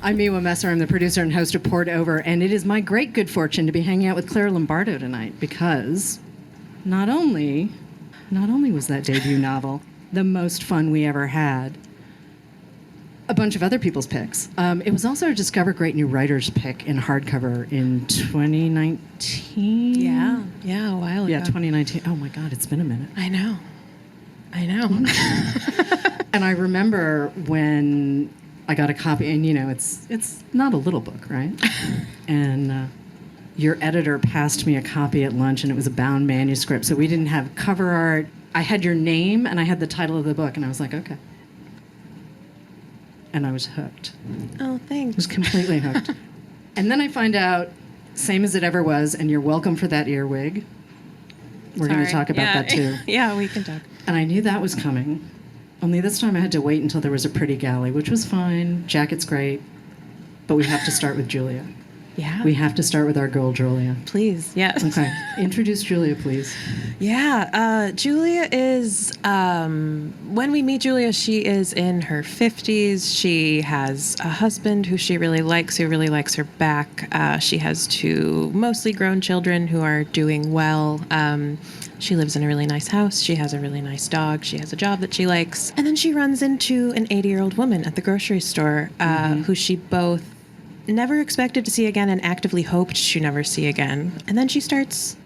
I'm Miwa Messer. I'm the producer and host of Poured Over, and it is my great good fortune to be hanging out with Claire Lombardo tonight because not only was that debut novel the most fun we ever had, a bunch of other people's picks. It was also a Discover Great New Writers pick in hardcover in 2019. Yeah, a while ago. Yeah, 2019. Oh my God, it's been a minute. I know. And I remember when I got a copy, and it's not a little book, right? And your editor passed me a copy at lunch, and it was a bound manuscript, so we didn't have cover art. I had your name, and I had the title of the book, and I was like, okay. And I was hooked. Oh, thanks. I was completely hooked. And then I find out, same as it ever was, and you're welcome for that earwig. We're going to talk about that too. Yeah, we can talk. And I knew that was coming. Only this time I had to wait until there was a pretty galley, which was fine. Jacket's great. But we have to start with Julia. Yeah. We have to start with our girl, Julia. Please, yes. Okay. Introduce Julia, please. Yeah. Julia is, when we meet Julia, she is in her 50s. She has a husband who she really likes her back. She has 2 mostly grown children who are doing well. She lives in a really nice house. She has a really nice dog. She has a job that she likes. And then she runs into an 80-year-old woman at the grocery store who she both never expected to see again and actively hoped she'd never see again. And then she starts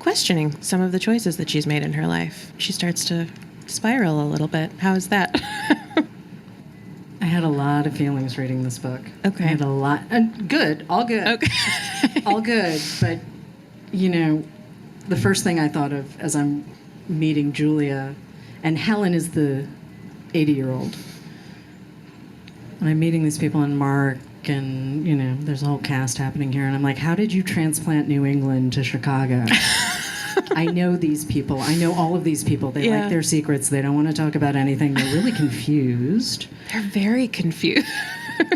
questioning some of the choices that she's made in her life. She starts to spiral a little bit. How is that? I had a lot of feelings reading this book. Okay. I had a lot. Good. All good. Okay. All good. But, the first thing I thought of as I'm meeting Julia, and Helen is the 80-year-old. And I'm meeting these people, and Mark, and, there's a whole cast happening here. And I'm like, how did you transplant New England to Chicago? I know these people. I know all of these people. They like their secrets. They don't want to talk about anything. They're really confused. They're very confused.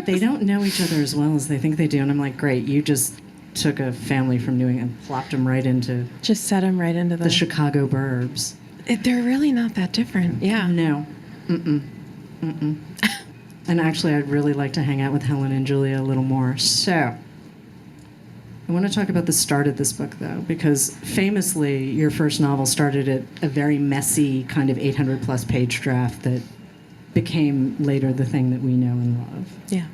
They don't know each other as well as they think they do. And I'm like, great, you just took a family from New England and plopped them right into... Just set them right into the Chicago burbs. They're really not that different. Yeah. No. And actually, I'd really like to hang out with Helen and Julia a little more. So, I want to talk about the start of this book, though, because famously, your first novel started at a very messy kind of 800-plus page draft that became later the thing that we know and love. Yeah.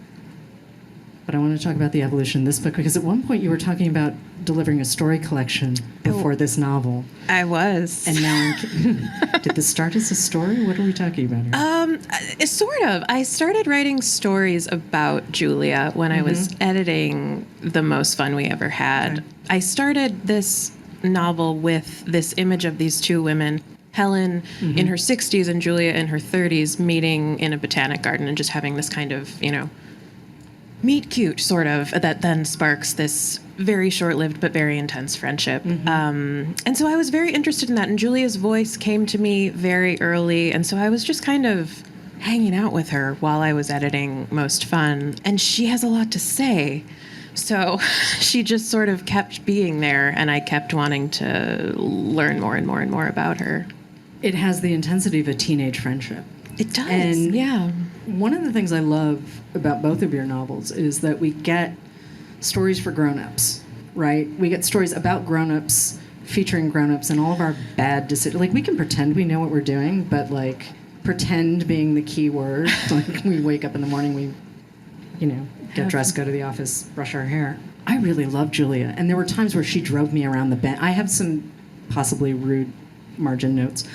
But I want to talk about the evolution of this book, because at one point you were talking about delivering a story collection before this novel. I was. And now did this start as a story? What are we talking about here? Sort of. I started writing stories about Julia when I was editing The Most Fun We Ever Had. Okay. I started this novel with this image of these 2 women, Helen in her 60s and Julia in her 30s, meeting in a botanic garden and just having this kind of, meet cute, sort of, that then sparks this very short-lived but very intense friendship. And so I was very interested in that, and Julia's voice came to me very early, and so I was just kind of hanging out with her while I was editing Most Fun, and she has a lot to say. So she just sort of kept being there, and I kept wanting to learn more and more and more about her. It has the intensity of a teenage friendship. It does, and yeah. One of the things I love about both of your novels is that we get stories for grown-ups, right? We get stories about grown-ups, featuring grown-ups, and all of our bad decisions. Like, we can pretend we know what we're doing, but, pretend being the key word. Like, we wake up in the morning, we, get dressed, go to the office, brush our hair. I really love Julia, and there were times where she drove me around the bend. I have some possibly rude margin notes.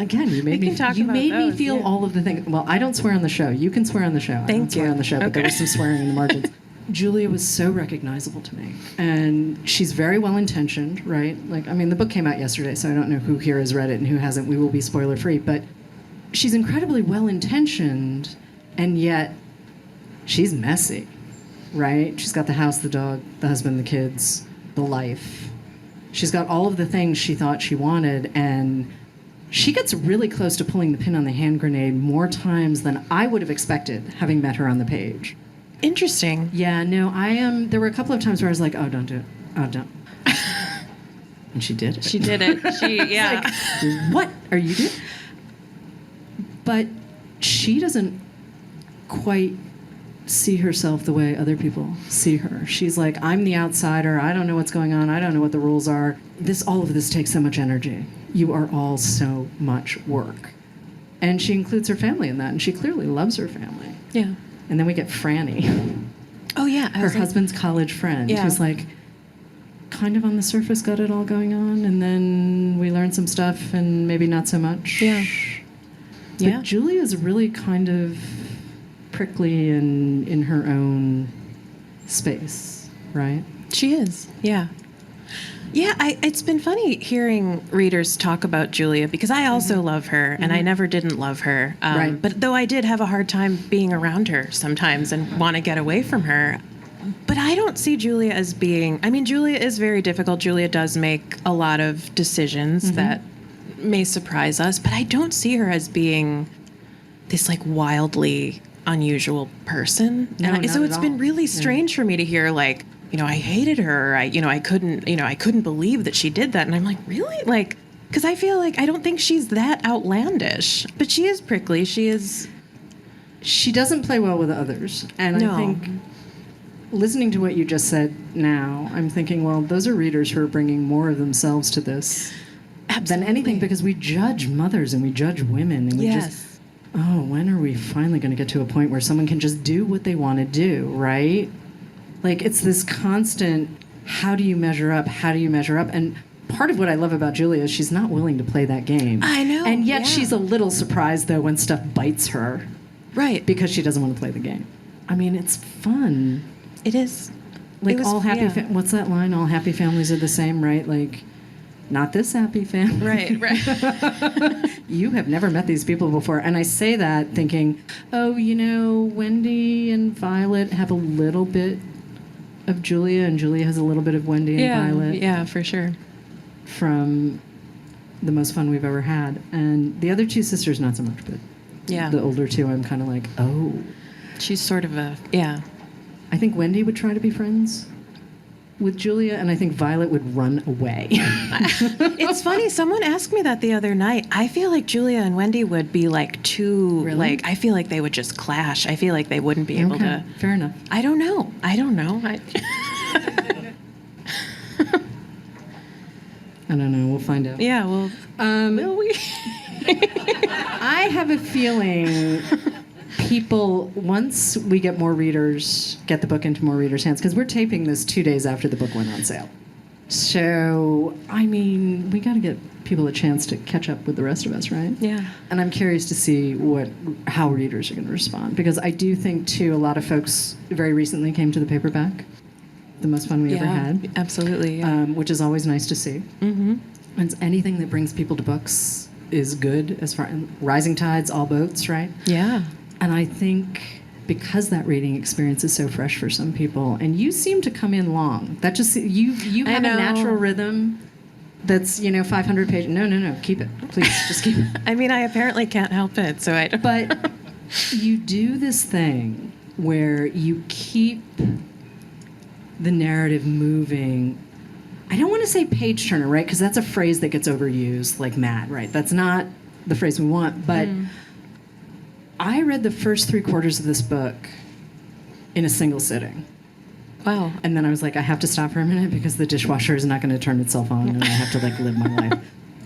Again, you made me feel all of the things. Well, I don't swear on the show. You can swear on the show. I don't swear on the show, but there was some swearing in the margins. Julia was so recognizable to me. And she's very well-intentioned, right? The book came out yesterday, so I don't know who here has read it and who hasn't. We will be spoiler-free. But she's incredibly well-intentioned, and yet she's messy, right? She's got the house, the dog, the husband, the kids, the life. She's got all of the things she thought she wanted, and she gets really close to pulling the pin on the hand grenade more times than I would have expected, having met her on the page. Interesting. Yeah, no, there were a couple of times where I was like, oh, don't do it. Oh, don't. And she did it. She did it. Yeah. What are you doing? But she doesn't quite see herself the way other people see her. She's like, I'm the outsider. I don't know what's going on. I don't know what the rules are. All of this takes so much energy. You are all so much work. And she includes her family in that, and she clearly loves her family. Yeah. And then we get Franny. Oh, yeah. Her husband's college friend, who's like kind of on the surface got it all going on, and then we learn some stuff and maybe not so much. Yeah. But Julia's really kind of prickly and in her own space, right? She is, yeah. Yeah, it's been funny hearing readers talk about Julia because I also love her, and I never didn't love her. Right. But though I did have a hard time being around her sometimes and want to get away from her. But I don't see Julia as being... I mean, Julia is very difficult. Julia does make a lot of decisions that may surprise us, but I don't see her as being this, like, wildly unusual person. No, and not so at it's all. been really strange for me to hear, like, I hated her. I couldn't believe that she did that. And I'm like, really? Like, because I feel like I don't think she's that outlandish. But she is prickly. She doesn't play well with others. And No. I think, listening to what you just said now, I'm thinking, well, those are readers who are bringing more of themselves to this than anything, because we judge mothers and we judge women. And we just, when are we finally going to get to a point where someone can just do what they want to do, right? Like, it's this constant, how do you measure up? How do you measure up? And part of what I love about Julia is she's not willing to play that game. I know. And yet she's a little surprised, though, when stuff bites her. Right. Because she doesn't want to play the game. I mean, it's fun. It is. Like, all happy... what's that line? All happy families are the same, right? Like, not this happy family. Right. You have never met these people before. And I say that thinking, Wendy and Violet have a little bit of Julia, and Julia has a little bit of Wendy and Violet. Yeah, for sure. From The Most Fun We've Ever Had. And the other two sisters, not so much, but the older two, I'm kind of like, oh. She's sort of I think Wendy would try to be friends with Julia, and I think Violet would run away. It's funny. Someone asked me that the other night. I feel like Julia and Wendy would be like too, Really? I feel like they would just clash. I feel like they wouldn't be able to. Fair enough. I don't know. I don't know. We'll find out. Yeah, well, will we? I have a feeling people, once we get more readers, get the book into more readers' hands, because we're taping this 2 days after the book went on sale. So, I mean, we got to get people a chance to catch up with the rest of us, right? Yeah. And I'm curious to see how readers are going to respond, because I do think, too, a lot of folks very recently came to the paperback, The Most Fun We Ever Had. Absolutely. Which is always nice to see. Mm-hmm. And anything that brings people to books is good, as far rising tides, all boats, right? Yeah. And I think because that reading experience is so fresh for some people, and you seem to come in long. That just you have a natural rhythm that's 500 pages. No, keep it, please, just keep it. I mean, I apparently can't help it, so I don't. But you do this thing where you keep the narrative moving. I don't want to say page turner, right? Because that's a phrase that gets overused like mad, right? That's not the phrase we want, but. I read the first 3/4 of this book in a single sitting. Wow. And then I was like, I have to stop for a minute because the dishwasher is not going to turn itself on and I have to live my life.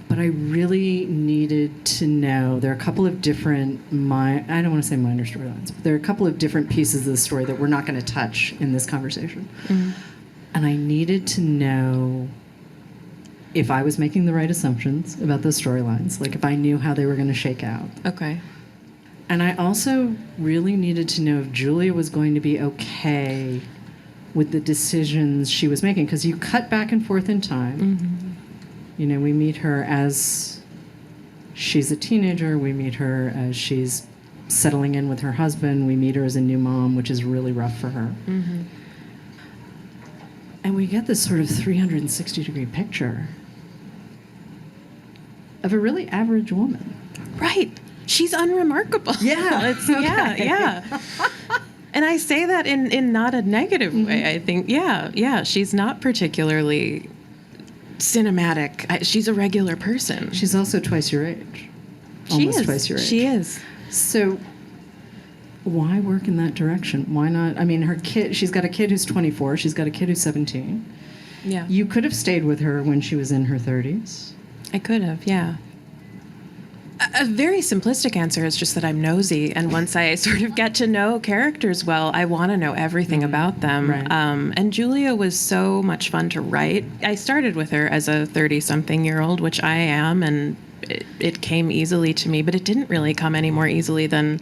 But I really needed to know, there are a couple of different, I don't want to say minor storylines, but there are a couple of different pieces of the story that we're not going to touch in this conversation. Mm-hmm. And I needed to know if I was making the right assumptions about those storylines, like if I knew how they were going to shake out. Okay. And I also really needed to know if Julia was going to be okay with the decisions she was making, because you cut back and forth in time. Mm-hmm. We meet her as she's a teenager. We meet her as she's settling in with her husband. We meet her as a new mom, which is really rough for her. Mm-hmm. And we get this sort of 360-degree picture of a really average woman. Right. She's unremarkable. Yeah. Yeah. And I say that in not a negative way. I think, she's not particularly cinematic. She's a regular person. She's also twice your age. Almost twice your age. She is. So why work in that direction? Why not? I mean, she's got a kid who's 24. She's got a kid who's 17. Yeah. You could have stayed with her when she was in her 30s. I could have, yeah. A very simplistic answer is just that I'm nosy, and once I sort of get to know characters well, I want to know everything about them. Right. And Julia was so much fun to write. I started with her as a 30-something-year-old, which I am, and it came easily to me, but it didn't really come any more easily than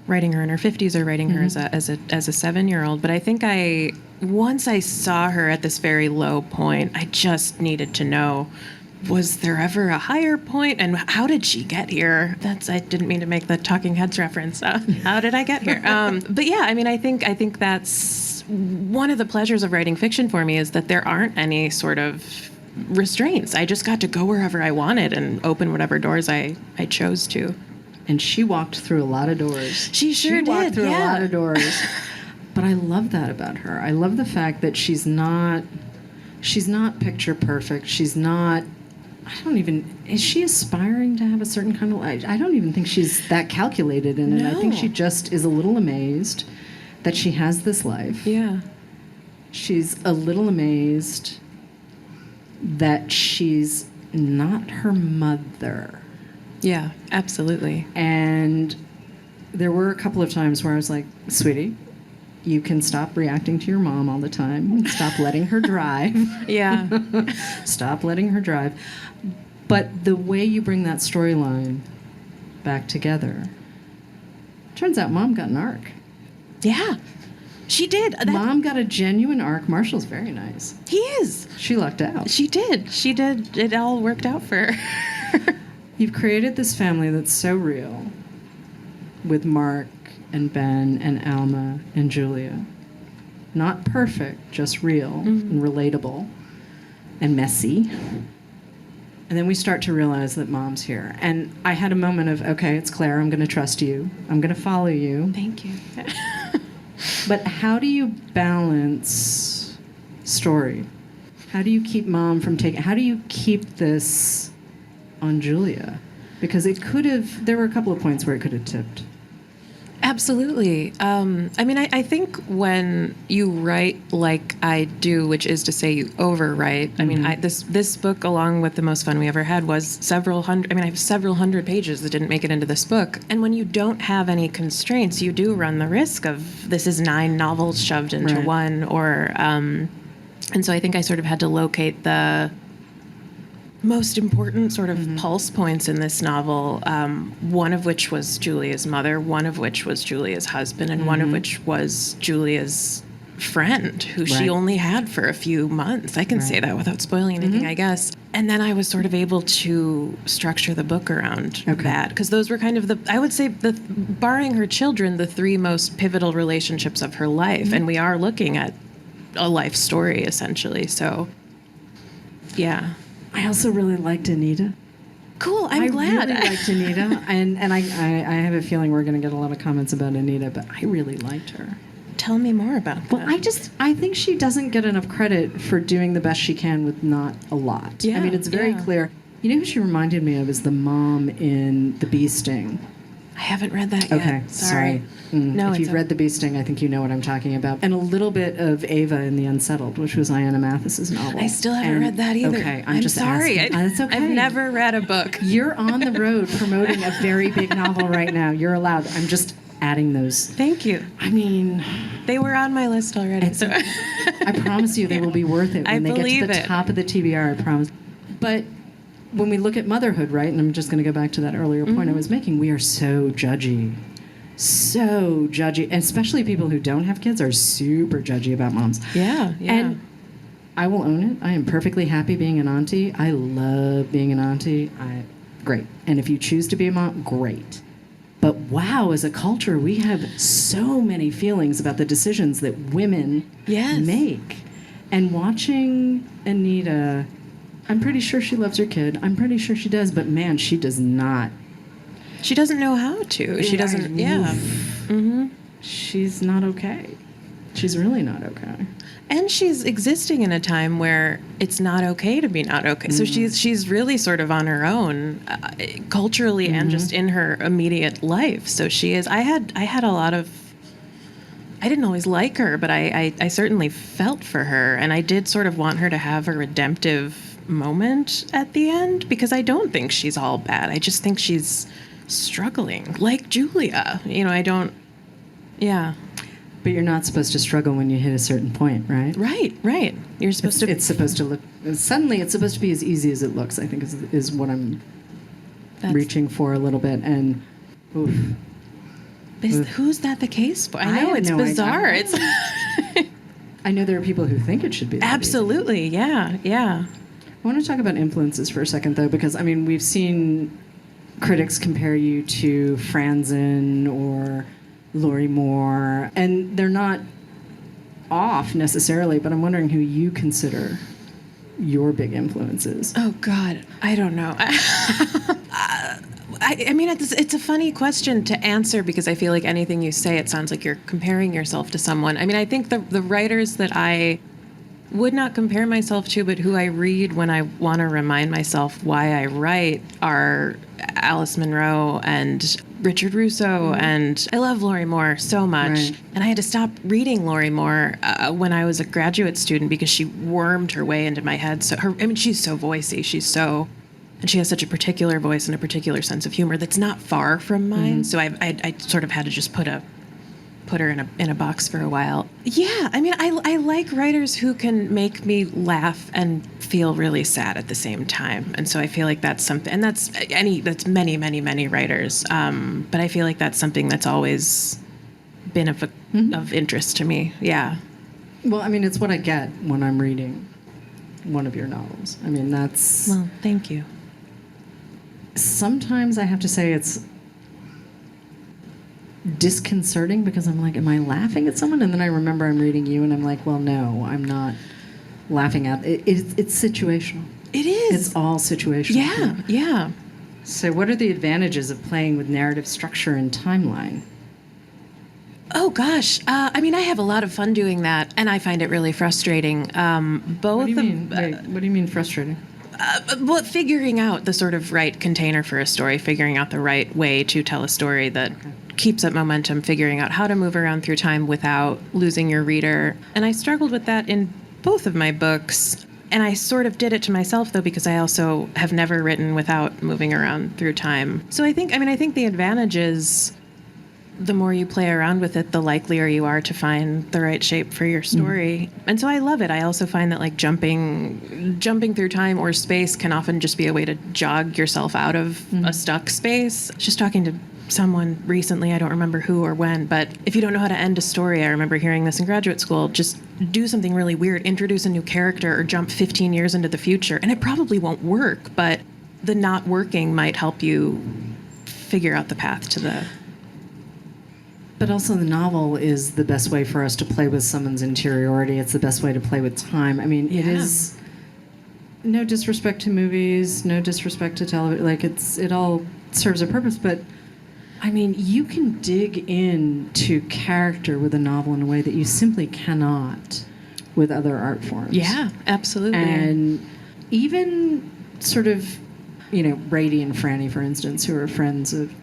writing her in her 50s or writing her as a 7-year-old. But I think once I saw her at this very low point, I just needed to know, was there ever a higher point, and how did she get here? I didn't mean to make the Talking Heads reference. How did I get here? But yeah, I mean, I think that's one of the pleasures of writing fiction for me, is that there aren't any sort of restraints. I just got to go wherever I wanted and open whatever doors I chose to. And she walked through a lot of doors. She did. Walked through a lot of doors. But I love that about her. I love the fact that she's not picture perfect. She's not. Is she aspiring to have a certain kind of life? I don't even think she's that calculated in it. No. I think she just is a little amazed that she has this life. Yeah. She's a little amazed that she's not her mother. Yeah, absolutely. And there were a couple of times where I was like, sweetie, you can stop reacting to your mom all the time. Stop letting her drive. Yeah. Stop letting her drive. But the way you bring that storyline back together, turns out Mom got an arc. Yeah, she did. Mom got a genuine arc. Marshall's very nice. He is. She lucked out. She did. It all worked out for her. You've created this family that's so real with Mark and Ben and Alma and Julia. Not perfect, just real and relatable and messy. And then we start to realize that Mom's here. And I had a moment of, okay, it's Claire, I'm going to trust you. I'm going to follow you. Thank you. But how do you balance story? How do you keep Mom from how do you keep this on Julia? Because there were a couple of points where it could have tipped. Absolutely. I mean, I think when you write like I do, which is to say you overwrite, I mean, this book, along with The Most Fun We Ever Had, was several hundred, I have several hundred pages that didn't make it into this book. And when you don't have any constraints, you do run the risk of this is 9 novels shoved into one, and so I think I sort of had to locate the most important sort of pulse points in this novel, one of which was Julia's mother, one of which was Julia's husband, and one of which was Julia's friend, who she only had for a few months. I can say that without spoiling anything, I guess. And then I was sort of able to structure the book around that, because those were kind of I would say, barring her children, the 3 most pivotal relationships of her life. And we are looking at a life story, essentially. So, yeah. I also really liked Anita. Cool, I'm glad. I really liked Anita, and I have a feeling we're going to get a lot of comments about Anita, but I really liked her. Tell me more about that. Well, I think she doesn't get enough credit for doing the best she can with not a lot. Yeah, I mean, it's very clear. You know who she reminded me of is the mom in The Bee Sting. I haven't read that yet. Okay, sorry. No, if you've read The Bee Sting, I think you know what I'm talking about. And a little bit of Ava in The Unsettled, which was Ayana Mathis's novel. I still haven't read that either. Okay, I'm just sorry. It's okay. I've never read a book. You're on the road promoting a very big novel right now. You're allowed. I'm just adding those. Thank you. I mean, they were on my list already. So. I promise you they will be worth it when they get to the top of the TBR, I promise. But when we look at motherhood, right, and I'm just going to go back to that earlier point I was making, we are so judgy. So judgy. And especially people who don't have kids are super judgy about moms. Yeah. And I will own it. I am perfectly happy being an auntie. I love being an auntie. Great. And if you choose to be a mom, great. But wow, as a culture, we have so many feelings about the decisions that women make. And watching Anita, I'm pretty sure she loves her kid. I'm pretty sure she does. But man, she does not. She doesn't know how to. She doesn't. Yeah. She's not okay. She's really not okay. And she's existing in a time where it's not okay to be not okay. So she's really sort of on her own, culturally and just in her immediate life. So she is. I had a lot of. I didn't always like her, but I certainly felt for her, and I did sort of want her to have a redemptive moment at the end, because I don't think she's all bad. I just think she's struggling, like Julia. I don't. Yeah. But you're not supposed to struggle when you hit a certain point, right? Right. You're supposed to. It's supposed to look. Suddenly, it's supposed to be as easy as it looks. I think is what I'm reaching for a little bit. And oof. Who's that the case for? I know it's bizarre. It's. I know there are people who think it should be. Absolutely, yeah. I want to talk about influences for a second, though, because we've seen critics compare you to Franzen or Lori Moore, and they're not off necessarily, but I'm wondering who you consider your big influences. Oh God, I don't know. I mean, it's a funny question to answer, because I feel like anything you say, it sounds like you're comparing yourself to someone. I mean, I think the writers that I would not compare myself to, but who I read when I want to remind myself why I write, are Alice Munro and Richard Russo, and I love Lori Moore so much. Right. And I had to stop reading Lori Moore when I was a graduate student, because she wormed her way into my head. So she's so voicey. And she has such a particular voice and a particular sense of humor that's not far from mine. So I sort of had to just put her in a box for a while. Yeah, I mean, I like writers who can make me laugh and feel really sad at the same time. And so I feel like that's something, and that's many, many, many writers. But I feel like that's something that's always been of interest to me. Yeah. Well, I mean, it's what I get when I'm reading one of your novels. I mean, that's... Well, thank you. Sometimes I have to say it's disconcerting, because I'm like, am I laughing at someone? And then I remember I'm reading you, and I'm like, well, no, I'm not laughing at it. It's situational. It is. It's all situational. Yeah. So what are the advantages of playing with narrative structure and timeline? Oh, gosh. I mean, I have a lot of fun doing that, and I find it really frustrating. What do you mean? What do you mean frustrating? Well, figuring out the sort of right container for a story, figuring out the right way to tell a story that keeps up momentum, figuring out how to move around through time without losing your reader. And I struggled with that in both of my books. And I sort of did it to myself, though, because I also have never written without moving around through time. So I think the advantage is, the more you play around with it, the likelier you are to find the right shape for your story. And so I love it. I also find that, like, jumping through time or space can often just be a way to jog yourself out of a stuck space. Just talking to someone recently, I don't remember who or when, but if you don't know how to end a story, I remember hearing this in graduate school, just do something really weird, introduce a new character or jump 15 years into the future. And it probably won't work, but the not working might help you figure out the path to the... But also the novel is the best way for us to play with someone's interiority. It's the best way to play with time. I mean, it is, no disrespect to movies, no disrespect to television. Like, it all serves a purpose. But, I mean, you can dig into character with a novel in a way that you simply cannot with other art forms. Yeah, absolutely. And even sort of, Brady and Franny, for instance, who are friends of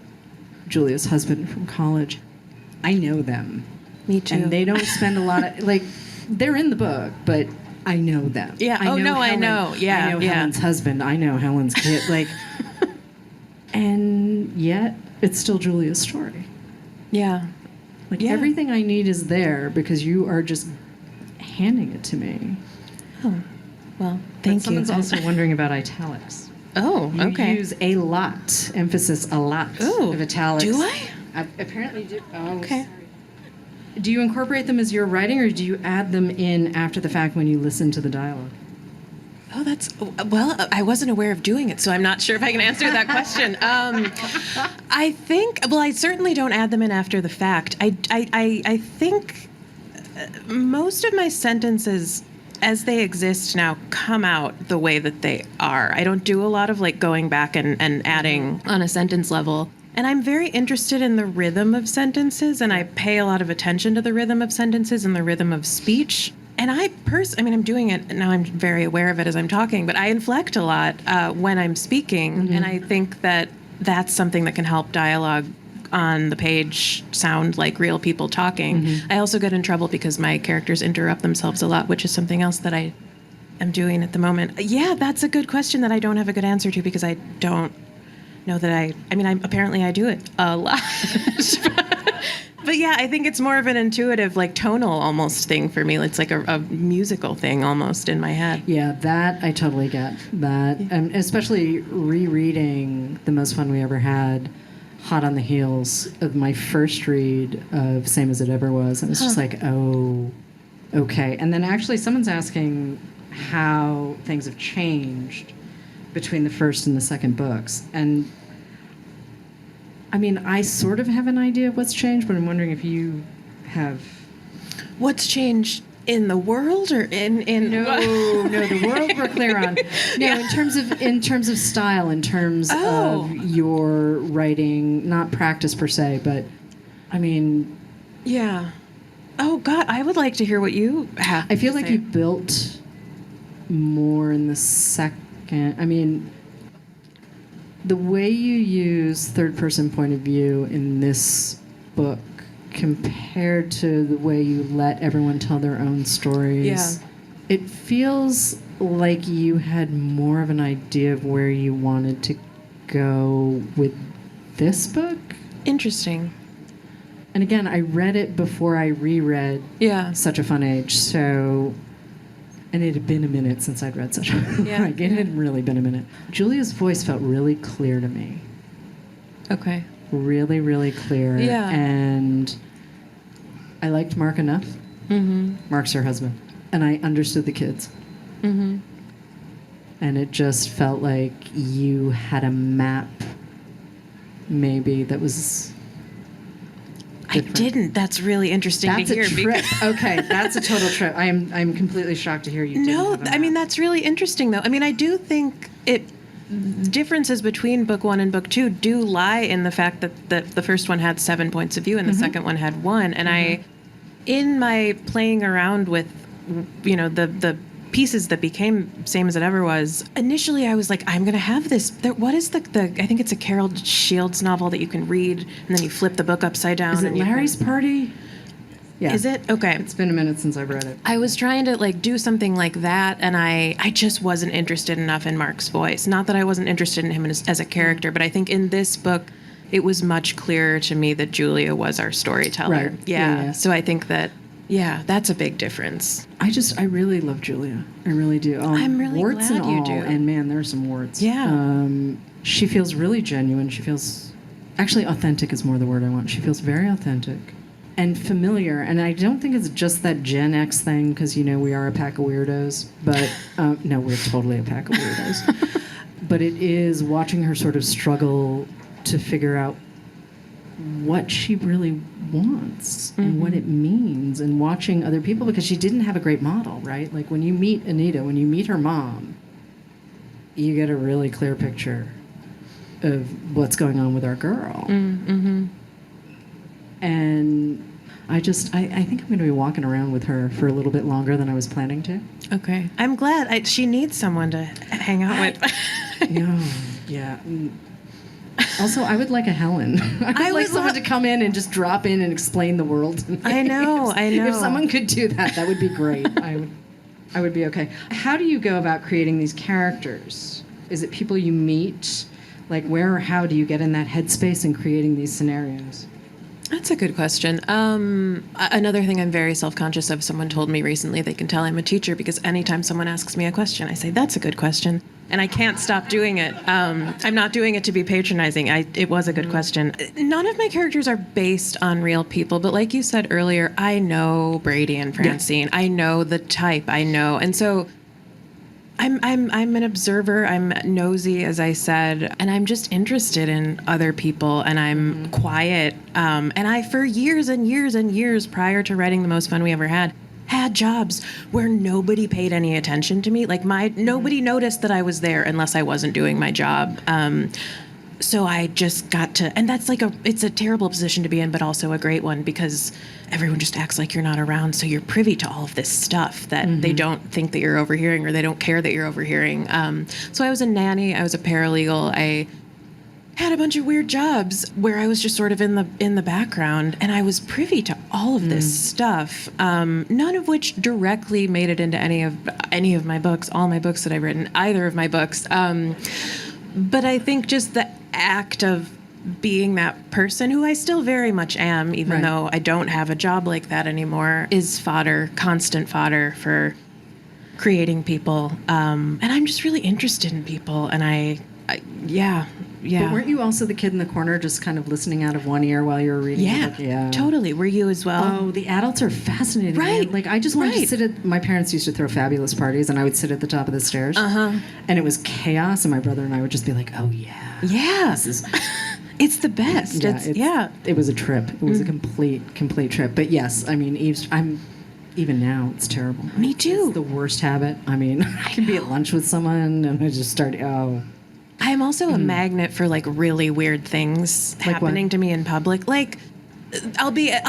Julia's husband from college, I know them. Me too. And they don't spend a lot of, like, they're in the book, but I know them. Yeah. I know. Yeah. I know Helen's husband. I know Helen's kid. Like, and yet it's still Julia's story. Yeah. Like, everything I need is there because you are just handing it to me. Oh, well, thank you. Someone's also wondering about italics. Oh, okay. You use a lot, emphasis a lot of italics. Do I? I apparently do. Oh, okay. Sorry. Do you incorporate them as you're writing, or do you add them in after the fact when you listen to the dialogue? Oh, I wasn't aware of doing it, so I'm not sure if I can answer that question. I certainly don't add them in after the fact. I think most of my sentences, as they exist now, come out the way that they are. I don't do a lot of, like, going back and adding on a sentence level. And I'm very interested in the rhythm of sentences, and I pay a lot of attention to the rhythm of sentences and the rhythm of speech. And I'm doing it now. I'm very aware of it as I'm talking, but I inflect a lot when I'm speaking, and I think that that's something that can help dialogue on the page sound like real people talking. I also get in trouble because my characters interrupt themselves a lot, which is something else that I am doing at the moment. Yeah, that's a good question that I don't have a good answer to because I don't know that apparently I do it a lot. But yeah, I think it's more of an intuitive, like tonal almost thing for me. It's like a musical thing almost in my head. Yeah, that I totally get. That, and especially rereading The Most Fun We Ever Had, hot on the heels of my first read of Same as It Ever Was. And it's just like, oh, okay. And then actually someone's asking how things have changed between the first and the second books. And I mean, I sort of have an idea of what's changed, but I'm wondering if you have. What's changed in the world or in No, the world we're clear on. No, in terms of style, in terms of your writing, not practice per se, but I mean. Yeah. Oh God, I would like to hear what you have. I feel like you built more in the second. I mean, the way you use third-person point of view in this book compared to the way you let everyone tell their own stories, it feels like you had more of an idea of where you wanted to go with this book. Interesting. And again, I read it before I reread Such a Fun Age, so... And it had been a minute since I'd read Such a Like, it had really been a minute. Julia's voice felt really clear to me. Okay. Really, really clear. Yeah. And I liked Mark enough. Mark's her husband. And I understood the kids. And it just felt like you had a map, maybe, that was... different. I didn't. That's really interesting to hear. That's a trip. Okay, that's a total trip. I'm completely shocked to hear you. No, I mean, that's really interesting, though. I mean, I do think differences between book one and book two do lie in the fact that the first one had 7 points of view and the second one had 1. And in my playing around with, the pieces that became Same as It Ever Was, initially I was like, I'm going to have this. What is the I think it's a Carol Shields novel that you can read and then you flip the book upside down. Is it Larry's Party? Yeah. Is it? Okay. It's been a minute since I've read it. I was trying to do something like that, and I just wasn't interested enough in Mark's voice. Not that I wasn't interested in him as a character, but I think in this book, it was much clearer to me that Julia was our storyteller. Right. Yeah. So I think that, that's a big difference. I really love Julia. I really do. I'm really warts glad and you all, do. And man, there are some warts. Yeah. She feels really genuine. She feels, actually authentic is more the word I want. She feels very authentic and familiar. And I don't think it's just that Gen X thing, because, we are a pack of weirdos. But, no, we're totally a pack of weirdos. But it is watching her sort of struggle to figure out what she really wants and what it means, and watching other people, because she didn't have a great model, right? Like when you meet Anita, when you meet her mom, you get a really clear picture of what's going on with our girl. And I think I'm going to be walking around with her for a little bit longer than I was planning to. Okay. I'm glad. She needs someone to hang out with. Yeah. Also, I would like a Helen. I would like someone to come in and just drop in and explain the world to me. I know. If someone could do that, that would be great. I would be okay. How do you go about creating these characters? Is it people you meet? Like, where or how do you get in that headspace and creating these scenarios? That's a good question. Another thing I'm very self-conscious of, someone told me recently they can tell I'm a teacher because anytime someone asks me a question, I say, that's a good question. And I can't stop doing it. I'm not doing it to be patronizing. It was a good question. None of my characters are based on real people, but like you said earlier, I know Brady and Francine. Yeah. I know the type. I know. And so I'm an observer. I'm nosy, as I said, and I'm just interested in other people, and I'm quiet. And I, for years and years and years prior to writing The Most Fun We Ever Had jobs where nobody paid any attention to me. Like nobody noticed that I was there unless I wasn't doing my job. so I just got to, and that's it's a terrible position to be in, but also a great one because everyone just acts like you're not around. So you're privy to all of this stuff that they don't think that you're overhearing, or they don't care that you're overhearing. So I was a nanny, I was a paralegal, I had a bunch of weird jobs where I was just sort of in the background, and I was privy to all of this stuff, none of which directly made it into any of my books, all my books that I've written, either of my books. But I think just the act of being that person, who I still very much am, even though I don't have a job like that anymore, is constant fodder for creating people. And I'm just really interested in people, and yeah. But weren't you also the kid in the corner just kind of listening out of one ear while you were reading the book? Yeah, totally. Were you as well? Oh, the adults are fascinating. Right. Man. Like, I just wanted to sit my parents used to throw fabulous parties, and I would sit at the top of the stairs. And it was chaos, and my brother and I would just be like, oh, yeah. Yeah. This is... It's the best. It was a trip. It was a complete trip. But yes, I mean, even now, it's terrible. Me too. It's the worst habit. I mean, I can be at lunch with someone, and I just start, I'm also a magnet for like really weird things happening to me in public. Like, I'll be at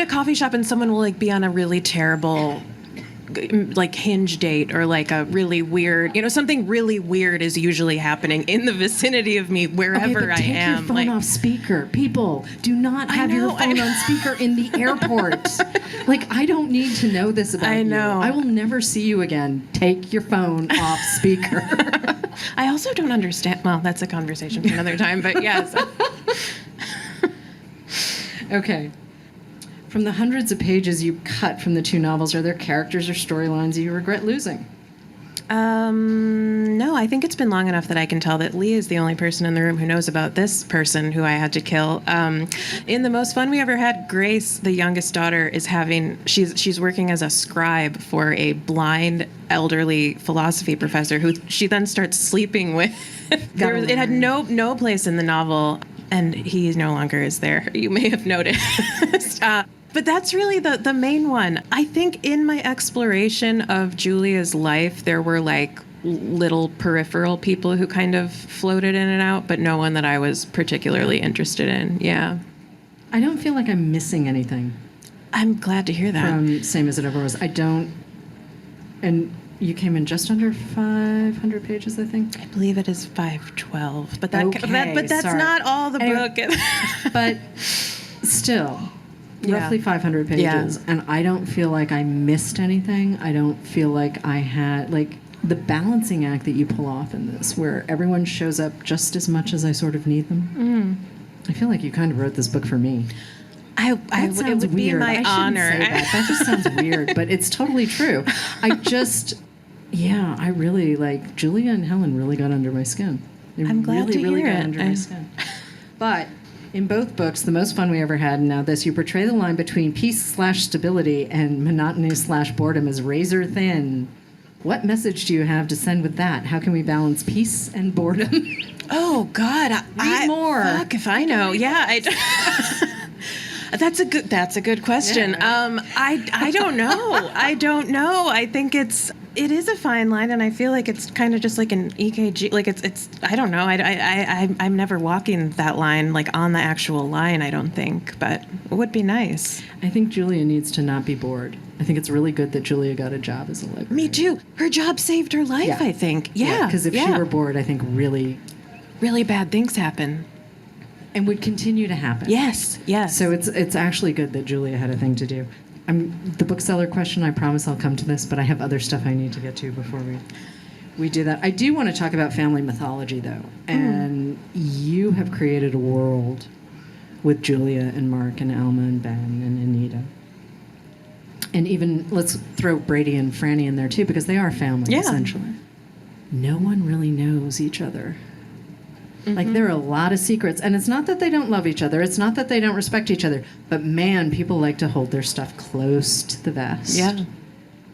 a coffee shop and someone will like be on a really terrible like Hinge date, or like a really weird, something really weird is usually happening in the vicinity of me wherever I am. Take your phone off speaker. People, do not have your phone on speaker in the airport. Like, I don't need to know this about you. I will never see you again. Take your phone off speaker. I also don't understand. Well, that's a conversation for another time, but yes. Okay. From the hundreds of pages you cut from the two novels, are there characters or storylines you regret losing? No, I think it's been long enough that I can tell that Lee is the only person in the room who knows about this person who I had to kill. In the most fun we ever had, Grace, the youngest daughter, she's working as a scribe for a blind elderly philosophy professor who she then starts sleeping with. It had no place in the novel, and he no longer is there. You may have noticed. But that's really the main one. I think in my exploration of Julia's life, there were like little peripheral people who kind of floated in and out, but no one that I was particularly interested in. Yeah. I don't feel like I'm missing anything. I'm glad to hear that. From Same as It Ever Was. I don't. And you came in just under 500 pages, I think. I believe it is 512. But that's sorry. Not all the book. But still. Roughly 500 pages, and I don't feel like I missed anything. I don't feel like I had, like, the balancing act that you pull off in this, where everyone shows up just as much as I sort of need them. I feel like you kind of wrote this book for me. It would weird. Be my honor. Say that. That just sounds weird, but it's totally true. I really, like, Julia and Helen really got under my skin. I'm glad to hear got under my skin. But in both books, The Most Fun We Ever Had, and now this, you portray the line between peace/stability and monotony/boredom as razor thin. What message do you have to send with that? How can we balance peace and boredom? Oh, God. Read more. Fuck if I know. Yeah. That's a good question. Yeah, right. I don't know. I think it is a fine line, and I feel like it's kind of just like an EKG. Like it's I don't know. I'm never walking that line, like on the actual line, I don't think, but it would be nice. I think Julia needs to not be bored. I think it's really good that Julia got a job as a librarian. Me too. Her job saved her life, I think. Yeah. Because if she were bored, I think really bad things happen. And would continue to happen. Yes. So it's actually good that Julia had a thing to do. The bookseller question, I promise I'll come to this, but I have other stuff I need to get to before we do that. I do want to talk about family mythology, though. And you have created a world with Julia and Mark and Alma and Ben and Anita. And even, let's throw Brady and Franny in there, too, because they are family, essentially. No one really knows each other. Like, there are a lot of secrets. And it's not that they don't love each other. It's not that they don't respect each other. But, man, people like to hold their stuff close to the vest. Yeah.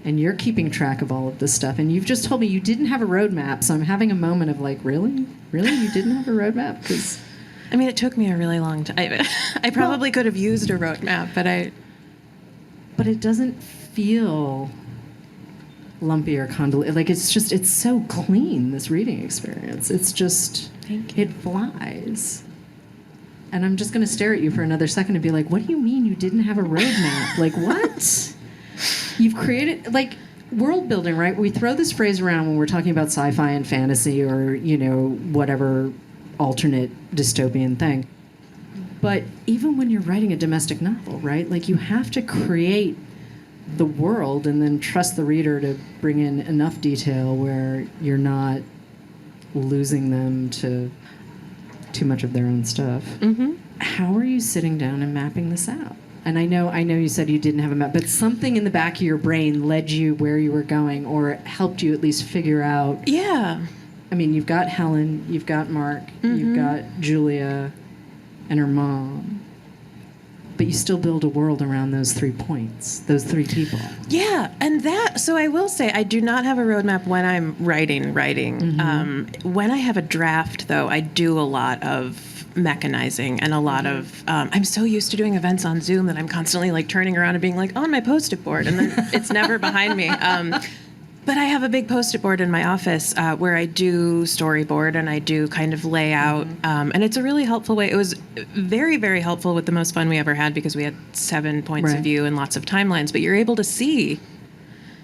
And you're keeping track of all of this stuff. And you've just told me you didn't have a roadmap. So I'm having a moment of, like, really? Really? You didn't have a roadmap? Because I mean, it took me a really long time. I probably could have used a roadmap, but it doesn't feel lumpy or convoluted. Like, it's so clean, this reading experience. It's just... Thank you. It flies. And I'm just going to stare at you for another second and be like, what do you mean you didn't have a roadmap? Like, what? You've created, like, world building, right? We throw this phrase around when we're talking about sci-fi and fantasy or, you know, whatever alternate dystopian thing. But even when you're writing a domestic novel, right? Like, you have to create the world and then trust the reader to bring in enough detail where you're not losing them to too much of their own stuff. Mm-hmm. How are you sitting down and mapping this out? And I know you said you didn't have a map, but something in the back of your brain led you where you were going or helped you at least figure out. Yeah. I mean, you've got Helen, you've got Mark, you've got Julia and her mom, but you still build a world around those 3 points, those 3 people. Yeah, and so I will say I do not have a roadmap when I'm writing. When I have a draft, though, I do a lot of mechanizing and a lot of I'm so used to doing events on Zoom that I'm constantly like turning around and being like on my post-it board, and then it's never behind me. But I have a big post-it board in my office where I do storyboard and I do kind of lay out, and it's a really helpful way. It was very, very helpful with the most fun we ever had because we had 7 points of view and lots of timelines, but you're able to see,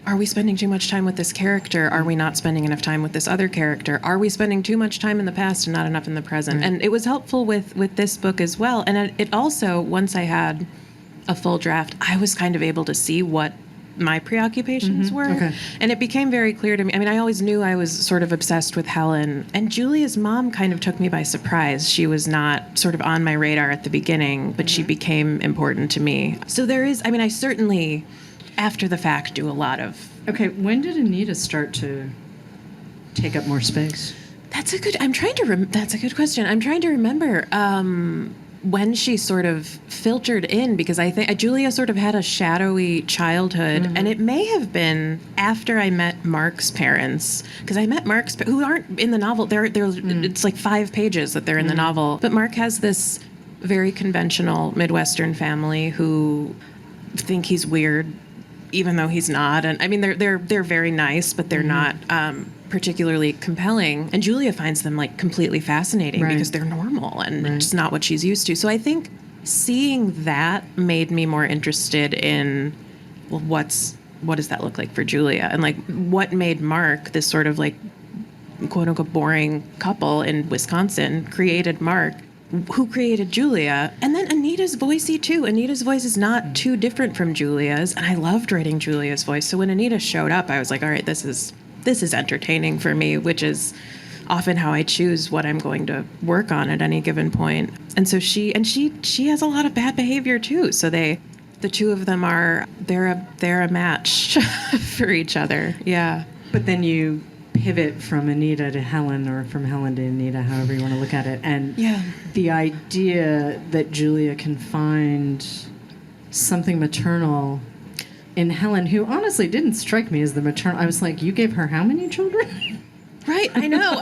are we spending too much time with this character? Are we not spending enough time with this other character? Are we spending too much time in the past and not enough in the present? And it was helpful with this book as well. And it also, once I had a full draft, I was kind of able to see what my preoccupations were. Okay. And it became very clear to me. I mean, I always knew I was sort of obsessed with Helen. And Julia's mom kind of took me by surprise. She was not sort of on my radar at the beginning, but she became important to me. So there is, I mean, I certainly, after the fact, do a lot of... Okay, when did Anita start to take up more space? That's a good question. I'm trying to remember when she sort of filtered in, because I think Julia sort of had a shadowy childhood, and it may have been after I met Mark's parents, because I met Mark's, who aren't in the novel. It's like 5 pages that they're in the novel, but Mark has this very conventional Midwestern family who think he's weird, even though he's not. And I mean, they're very nice, but they're not particularly compelling. And Julia finds them like completely fascinating because they're normal and just not what she's used to. So I think seeing that made me more interested in, well, what does that look like for Julia? And like, what made Mark, this sort of like quote unquote boring couple in Wisconsin, created Mark, who created Julia. And then Anita's voicey too. Anita's voice is not too different from Julia's, and I loved writing Julia's voice. So when Anita showed up, I was like, all right, this is entertaining for me, which is often how I choose what I'm going to work on at any given point. And so she has a lot of bad behavior too. So the two of them they're a match for each other. Yeah. But then you pivot from Anita to Helen, or from Helen to Anita, however you want to look at it. And the idea that Julia can find something maternal in Helen, who honestly didn't strike me as the maternal. I was like, you gave her how many children? Right, I know.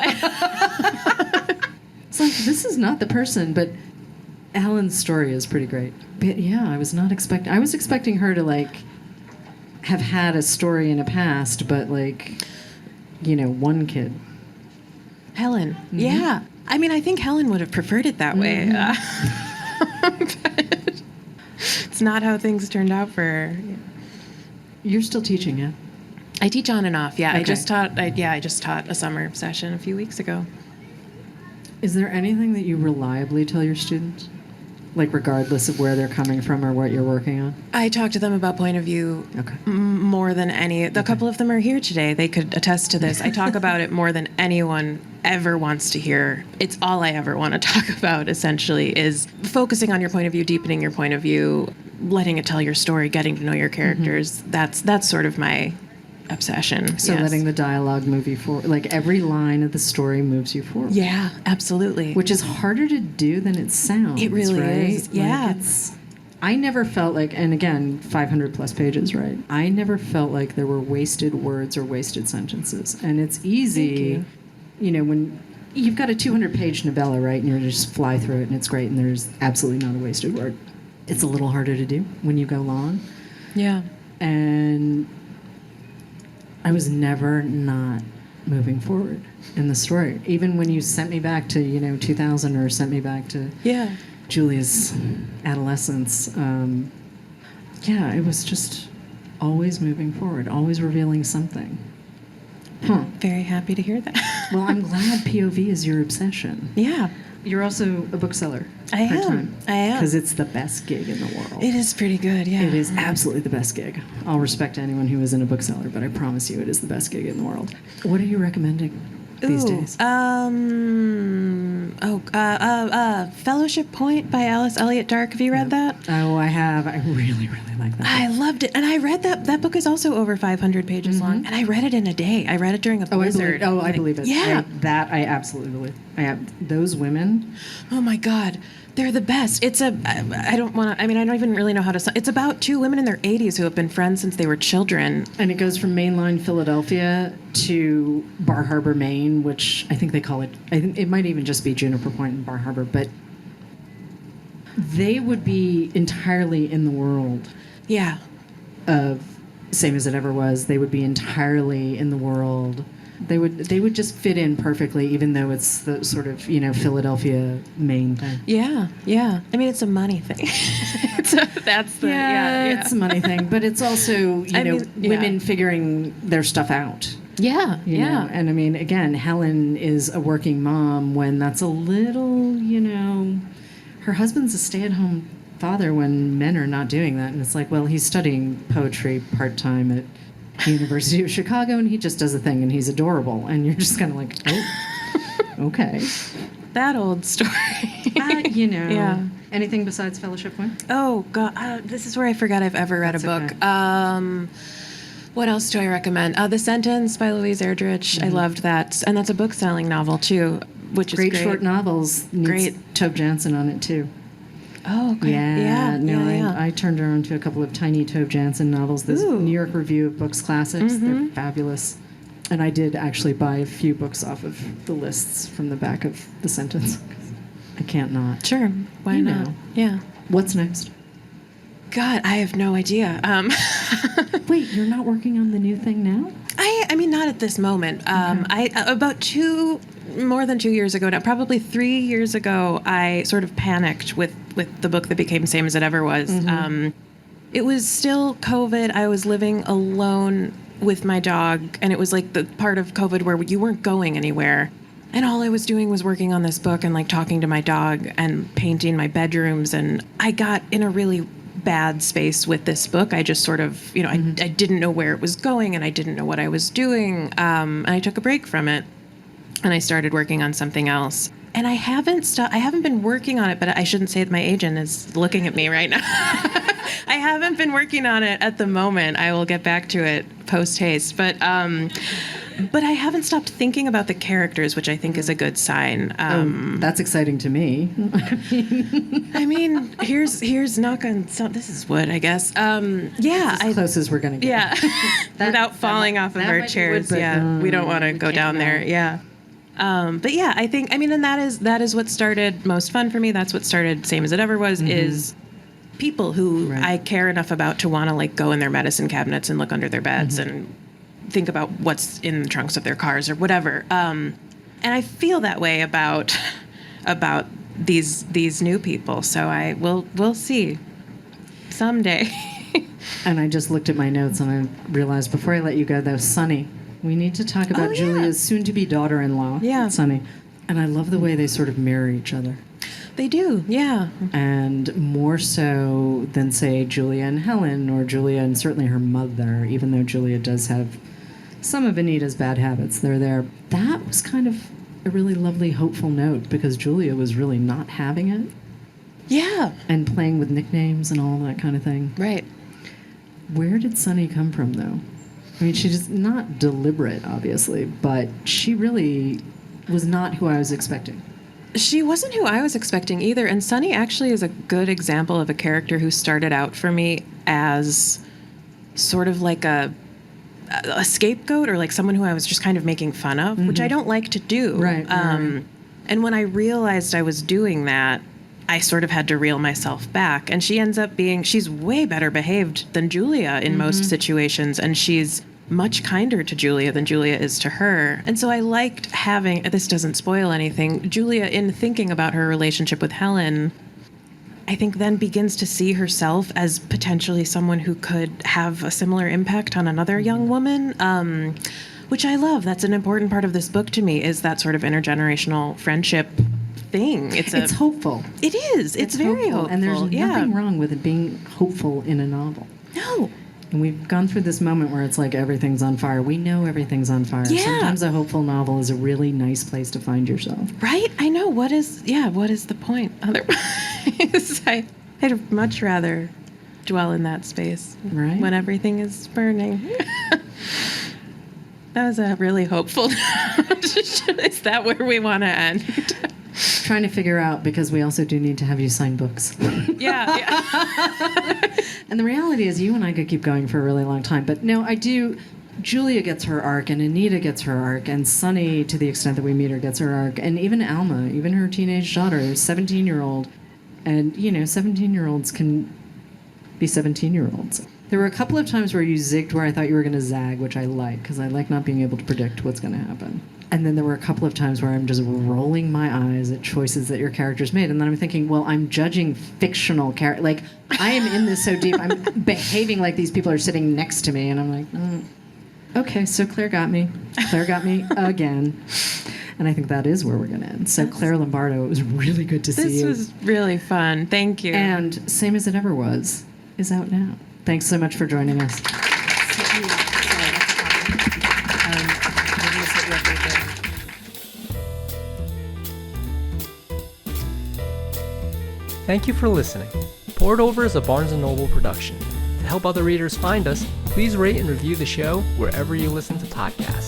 It's like, this is not the person, but Helen's story is pretty great. But yeah, I was expecting her to like have had a story in a past, but like, you know, one kid. Helen. Yeah. I mean, I think Helen would have preferred it that way. But it's not how things turned out for her. You're still teaching, yeah? I teach on and off, yeah. Okay. I just taught a summer session a few weeks ago. Is there anything that you reliably tell your students? Like, regardless of where they're coming from or what you're working on? I talk to them about point of view more than any. A couple of them are here today. They could attest to this. I talk about it more than anyone ever wants to hear. It's all I ever want to talk about, essentially, is focusing on your point of view, deepening your point of view, letting it tell your story, getting to know your characters. That's sort of my obsession. So letting the dialogue move you forward. Like, every line of the story moves you forward. Yeah, absolutely. Which is harder to do than it sounds. It really is. Yeah. Like, I never felt like, and again, 500 plus pages, right? I never felt like there were wasted words or wasted sentences. And it's easy, you know, when you've got a 200-page novella, right? And you just fly through it and it's great and there's absolutely not a wasted word. It's a little harder to do when you go long. Yeah. And I was never not moving forward in the story. Even when you sent me back to, 2000 or sent me back to Julia's adolescence, it was just always moving forward, always revealing something. Huh. Very happy to hear that. Well, I'm glad POV is your obsession. Yeah. You're also a bookseller. I am. Because it's the best gig in the world. It is pretty good, yeah. It is absolutely the best gig. I'll respect anyone who isn't a bookseller, but I promise you it is the best gig in the world. What are you recommending these days? Fellowship Point by Alice Elliott Dark. Have you read that? Oh, I have. I really, really like that. I loved it. And I read that. That book is also over 500 pages long. And I read it in a day. I read it during a blizzard. I believe it. Yeah. I absolutely believe. Those women. Oh, my God. They're the best. It's I don't even really know how to. It's about two women in their 80s who have been friends since they were children. And it goes from mainline Philadelphia to Bar Harbor, Maine, which I think they call it. I think it might even just be Juniper Point and Bar Harbor, but they would be entirely in the world. Yeah. Of Same as It Ever Was. They would be entirely in the world. They would just fit in perfectly, even though it's the sort of, Philadelphia, Maine thing. Yeah, yeah. I mean, it's a money thing. It's a money thing. But it's also, women figuring their stuff out. Yeah, know? And I mean, again, Helen is a working mom when that's a little, her husband's a stay-at-home father when men are not doing that. And it's like, well, he's studying poetry part-time at University of Chicago, and he just does a thing, and he's adorable, and you're just kind of like, oh, okay. That old story. Yeah. Anything besides Fellowship Point? Oh, God. This is where I forgot I've ever read a book. Okay. What else do I recommend? The Sentence by Louise Erdrich. I loved that. And that's a book-selling novel, too, which is great. Short novels. Great. Tove Jansson on it, too. Oh, okay. Yeah. I turned her on to a couple of tiny Tove Jansson novels. This New York Review of Books Classics. They're fabulous. And I did actually buy a few books off of the lists from the back of The Sentence. I can't not. Sure. Why not? Yeah. What's next? God, I have no idea. Wait, you're not working on the new thing now? I mean, not at this moment. More than 2 years ago now, probably 3 years ago, I sort of panicked with the book that became Same as It Ever Was. It was still COVID. I was living alone with my dog, and it was like the part of COVID where you weren't going anywhere. And all I was doing was working on this book and like talking to my dog and painting my bedrooms. And I got in a really bad space with this book. I just sort of, I didn't know where it was going, and I didn't know what I was doing. And I took a break from it. And I started working on something else. And I haven't been working on it, but I shouldn't say that my agent is looking at me right now. I haven't been working on it at the moment. I will get back to it post-haste. But I haven't stopped thinking about the characters, which I think is a good sign. That's exciting to me. I mean, here's knock on some. This is wood, I guess. That's as close as we're going to get. Yeah, without falling off of our chairs. Wood, we don't want to go down there. Yeah. But yeah, I think, and that is what started Most Fun for me. That's what started Same as It Ever Was, is people who I care enough about to want to like go in their medicine cabinets and look under their beds and think about what's in the trunks of their cars or whatever. And I feel that way about these new people. So we'll see someday. And I just looked at my notes and I realized before I let you go, though, Sunny. We need to talk about Julia's soon-to-be daughter-in-law, Sunny. And I love the way they sort of mirror each other. They do, yeah. And more so than, say, Julia and Helen, or Julia and certainly her mother, even though Julia does have some of Anita's bad habits. They're there. That was kind of a really lovely, hopeful note, because Julia was really not having it. Yeah. And playing with nicknames and all that kind of thing. Right. Where did Sunny come from, though? I mean, she's not deliberate, obviously, but she really was not who I was expecting. She wasn't who I was expecting either. And Sunny actually is a good example of a character who started out for me as sort of like a scapegoat, or like someone who I was just kind of making fun of, which I don't like to do. Right. And when I realized I was doing that, I sort of had to reel myself back. And she ends up she's way better behaved than Julia in most situations. And she's much kinder to Julia than Julia is to her. And so I liked having, this doesn't spoil anything, Julia, in thinking about her relationship with Helen, I think then begins to see herself as potentially someone who could have a similar impact on another young woman, which I love. That's an important part of this book to me, is that sort of intergenerational friendship thing. It's hopeful. It is. It's very hopeful. And there's nothing wrong with it being hopeful in a novel. No. And we've gone through this moment where it's like everything's on fire. We know everything's on fire. Yeah. Sometimes a hopeful novel is a really nice place to find yourself. Right? I know. What is the point otherwise? I'd much rather dwell in that space when everything is burning. That was a really hopeful note. Is that where we want to end? Trying to figure out, because we also do need to have you sign books. Yeah. And the reality is you and I could keep going for a really long time. But no, I do. Julia gets her arc, and Anita gets her arc, and Sunny, to the extent that we meet her, gets her arc. And even Alma, even her teenage daughter, 17-year-old. And, 17-year-olds can be 17-year-olds. There were a couple of times where you zigged where I thought you were going to zag, which I like, because I like not being able to predict what's going to happen. And then there were a couple of times where I'm just rolling my eyes at choices that your characters made. And then I'm thinking, well, I'm judging fictional characters. Like, I am in this so deep. I'm behaving like these people are sitting next to me. And I'm like, okay, so Claire got me. Claire got me again. And I think that is where we're going to end. So Claire Lombardo, it was really good to see you. This was really fun. Thank you. And Same as It Ever Was is out now. Thanks so much for joining us. Thank you for listening. Poured Over is a Barnes & Noble production. To help other readers find us, please rate and review the show wherever you listen to podcasts.